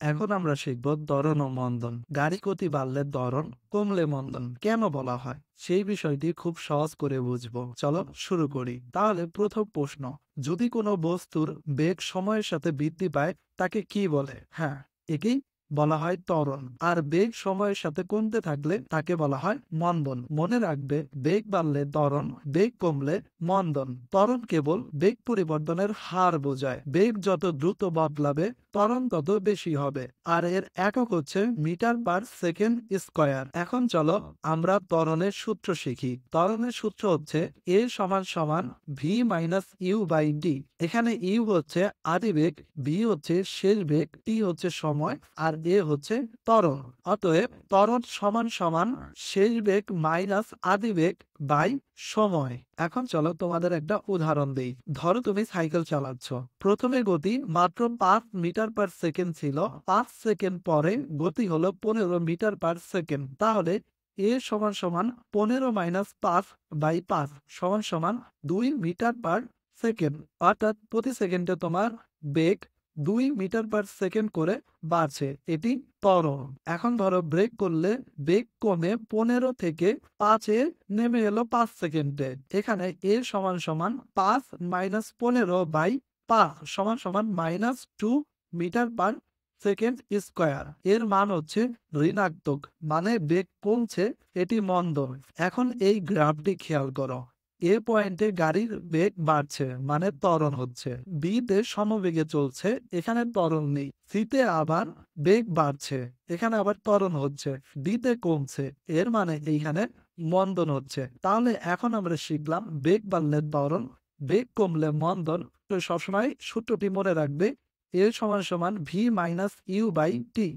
এখন আমরা শিখব ত্বরণ ও মন্দন। গাড়ি গতি বাড়লে ত্বরণ, কমলে মন্দন কেন বলা হয় সেই বিষয়টি খুব সহজ করে বুঝবো। চলো শুরু করি। তাহলে প্রথম প্রশ্ন, যদি কোনো বস্তুর বেগ সময়ের সাথে বৃদ্ধি পায় তাকে কি বলে? হ্যাঁ, একেই বলা হয় ত্বরণ। আর বেগ সময়ের সাথে কমতে থাকলে তাকে বলা হয় মন্দন। মনে রাখবে, বেগ বাড়লে ত্বরণ, বেগ কমলে মন্দন। ত্বরণ কেবল বেগ পরিবর্তনের হার বোঝায়। বেগ যত দ্রুত বদলাবে ত্বরণ তত বেশি হবে। আর এর একক হচ্ছে মিটার পার সেকেন্ড স্কয়ার। এখন চলো আমরা ত্বরণের সূত্র শিখি। ত্বরণের সূত্র হচ্ছে এ সমান সমান v minus u by d. এখানে ইউ হচ্ছে আদিবেগ, ভি হচ্ছে শেষ বেগ, টি হচ্ছে সময়, আর এ হচ্ছে ত্বরণ। অতএব ত্বরণ সমান সমান শেষ বেগ মাইনাস আদিবেগ বাই সময়। এখন চলো তোমাদের একটা উদাহরণ দেই। ধরো তুমি সাইকেল চালাচ্ছ। প্রথমে গতি মাত্র 5 মিটার পার সেকেন্ড ছিল, 5 সেকেন্ড পরে গতি হলো 15 মিটার পার সেকেন্ড। তাহলে এ সমান সমান 15 মাইনাস 5 বাই 5 সমান সমান 2 মিটার পার সেকেন্ড। অর্থাৎ প্রতি সেকেন্ডে তোমার বেগ 2 মিটার পার সেকেন্ড করে বাড়ছে। এটি ত্বরণ। এখন ধরো ব্রেক করলে বেগ কমে 15 থেকে 5 এ নেমে এলো 5 সেকেন্ডে। এখানে এ সমান সমান 5 মাইনাস 15 বাই 5 সমান সমান minus 2 metre per second square. এর মান হচ্ছে ঋণাত্মক, মানে বেগ কমছে, এটি মন্দন। এখন এই গ্রাফটি খেয়াল করো। এ পয়েন্টে গাড়ির বেগ বাড়ছে, মানে ত্বরণ হচ্ছে। বি তে সমবেগে চলছে, এখানে ত্বরণ নেই। সি তে আবার বেগ বাড়ছে, এখানে আবার ত্বরণ হচ্ছে। ডি তে কমছে, এর মানে এইখানে মন্দন হচ্ছে। তাহলে এখন আমরা শিখলাম বেগ বাড়লে ত্বরণ, বেগ কমলে মন্দন। তো সবসময় সূত্রটি মনে রাখবে, এ সমান সমান v minus u by T.